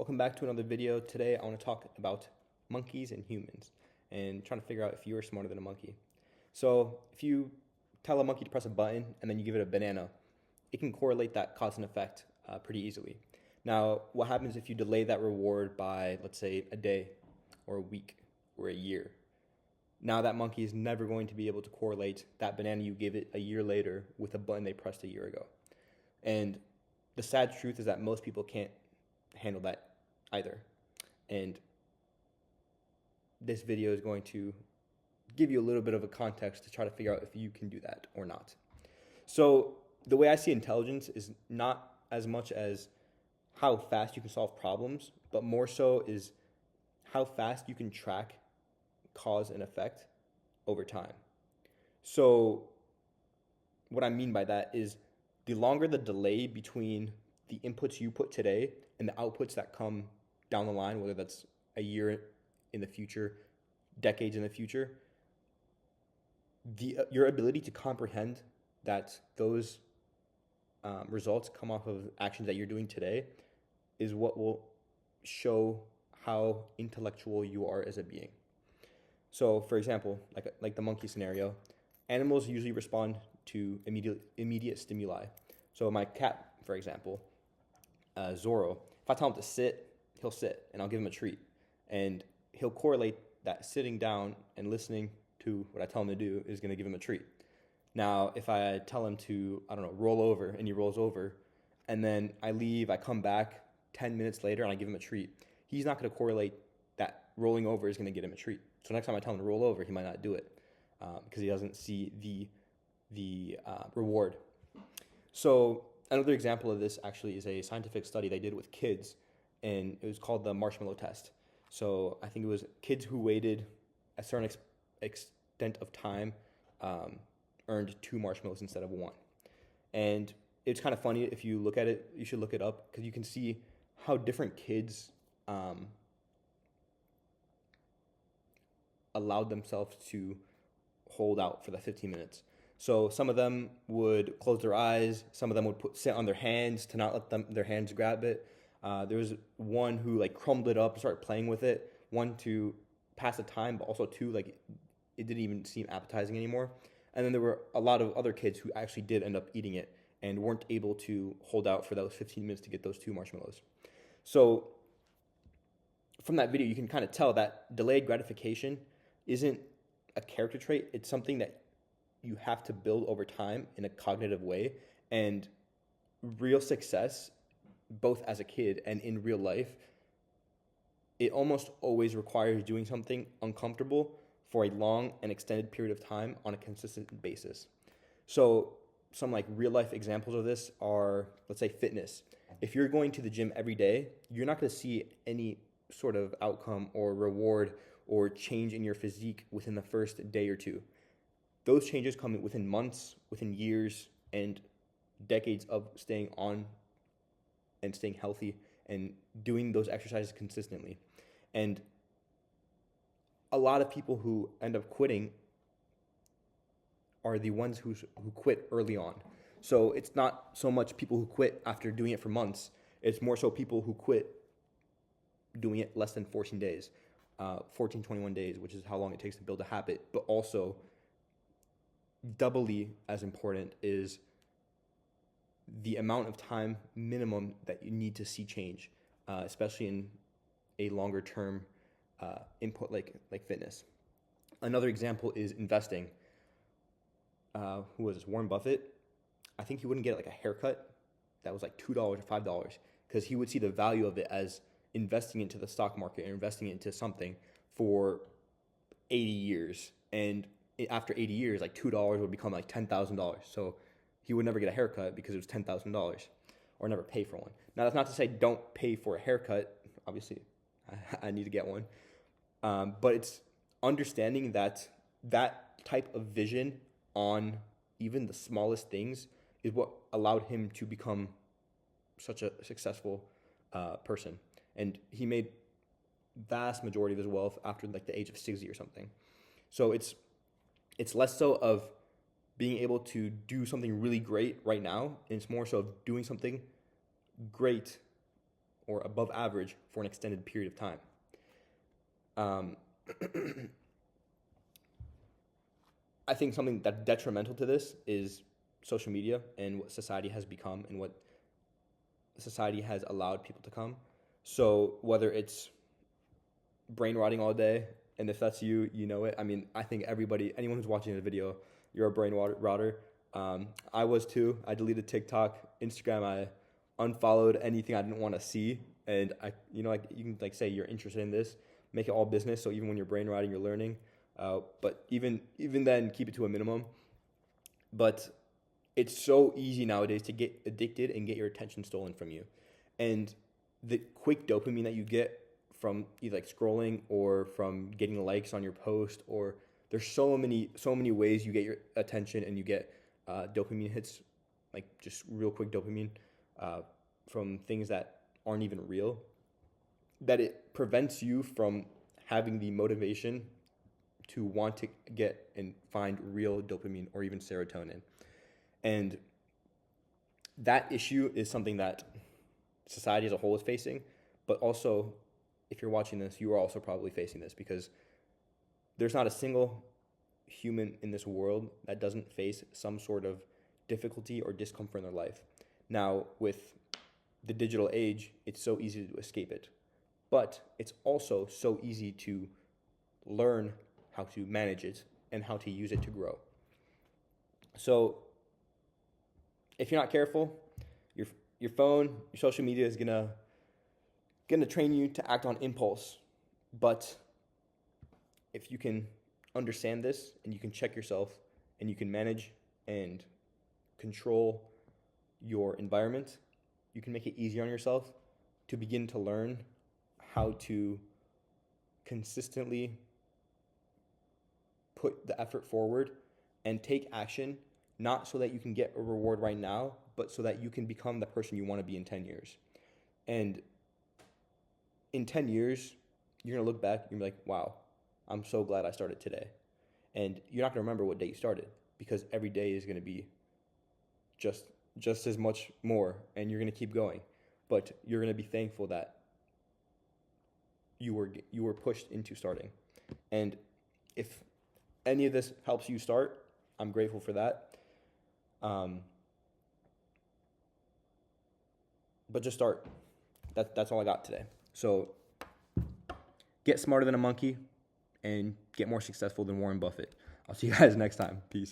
Welcome back to another video. Today I want to talk about monkeys and humans and trying to figure out if you're smarter than a monkey. So if you tell a monkey to press a button and then you give it a banana, it can correlate that cause and effect pretty easily. Now, what happens if you delay that reward by, let's say, a day or a week or a year? Now that monkey is never going to be able to correlate that banana you gave it a year later with a button they pressed a year ago. And the sad truth is that most people can't handle that either. And this video is going to give you a little bit of a context to try to figure out if you can do that or not. So the way I see intelligence is not as much as how fast you can solve problems, but more so is how fast you can track cause and effect over time. So what I mean by that is the longer the delay between the inputs you put today and the outputs that come down the line, whether that's a year in the future, decades in the future, your ability to comprehend that those results come off of actions that you're doing today is what will show how intellectual you are as a being. So, for example, like the monkey scenario, animals usually respond to immediate stimuli. So my cat, for example, Zorro, if I tell him to sit, he'll sit, and I'll give him a treat. And he'll correlate that sitting down and listening to what I tell him to do is going to give him a treat. Now, if I tell him to, roll over, and he rolls over, and then I leave, I come back 10 minutes later, and I give him a treat, he's not going to correlate that rolling over is going to get him a treat. So next time I tell him to roll over, he might not do it because he doesn't see the reward. So another example of this actually is a scientific study they did with kids, and it was called the marshmallow test. So I think it was kids who waited a certain extent of time earned 2 marshmallows instead of 1. And it's kind of funny if you look at it, you should look it up because you can see how different kids allowed themselves to hold out for the 15 minutes. So some of them would close their eyes. Some of them would sit on their hands to not let their hands grab it. There was one who crumbled it up and started playing with it. One to pass the time, but also two, it didn't even seem appetizing anymore. And then there were a lot of other kids who actually did end up eating it and weren't able to hold out for those 15 minutes to get those 2 marshmallows. So from that video, you can kind of tell that delayed gratification isn't a character trait. It's something that you have to build over time in a cognitive way. And real success, both as a kid and in real life, it almost always requires doing something uncomfortable for a long and extended period of time on a consistent basis. So some real life examples of this are, let's say, fitness. If you're going to the gym every day, you're not going to see any sort of outcome or reward or change in your physique within the first day or two. Those changes come within months, within years, and decades of staying on and staying healthy and doing those exercises consistently. And a lot of people who end up quitting are the ones who quit early on. So it's not so much people who quit after doing it for months. It's more so people who quit doing it less than 14 days. 21 days, which is how long it takes to build a habit. But also, doubly as important is the amount of time minimum that you need to see change, especially in a longer term input like fitness. Another example is investing. Who was this? Warren Buffett. I think he wouldn't get a haircut that was $2 or $5 because he would see the value of it as investing into the stock market and investing into something for 80 years. And after 80 years, $2 would become $10,000. So he would never get a haircut because it was $10,000 or never pay for one. Now, that's not to say don't pay for a haircut. Obviously, I need to get one. But it's understanding that type of vision on even the smallest things is what allowed him to become such a successful person. And he made vast majority of his wealth after the age of 60 or something. So it's less so of being able to do something really great right now, and it's more so of doing something great or above average for an extended period of time. Um, I think something that's detrimental to this is social media and what society has become and what society has allowed people to come. So whether it's brain rotting all day, and if that's you, you know it. I mean, I think anyone who's watching the video, you're a brain rotter. I was too. I deleted TikTok, Instagram. I unfollowed anything I didn't want to see, and like you can like say you're interested in this, make it all business. So even when you're brain rotting, you're learning. But even then, keep it to a minimum. But it's so easy nowadays to get addicted and get your attention stolen from you, and the quick dopamine that you get from either like scrolling or from getting likes on your post, or there's so many ways you get your attention and you get dopamine hits, like just real quick dopamine from things that aren't even real, that it prevents you from having the motivation to want to get and find real dopamine or even serotonin. And that issue is something that society as a whole is facing, but also if you're watching this, you are also probably facing this, because there's not a single human in this world that doesn't face some sort of difficulty or discomfort in their life. Now, with the digital age, it's so easy to escape it, but it's also so easy to learn how to manage it and how to use it to grow. So if you're not careful, your phone, your social media is gonna train you to act on impulse. But if you can understand this and you can check yourself and you can manage and control your environment, you can make it easier on yourself to begin to learn how to consistently put the effort forward and take action, not so that you can get a reward right now, but so that you can become the person you want to be in 10 years. And in 10 years, you're going to look back and you're like, wow, I'm so glad I started today. And you're not going to remember what day you started, because every day is going to be just as much more, and you're going to keep going. But you're going to be thankful that you were pushed into starting. And if any of this helps you start, I'm grateful for that. But just start. That's all I got today. So get smarter than a monkey and get more successful than Warren Buffett. I'll see you guys next time. Peace.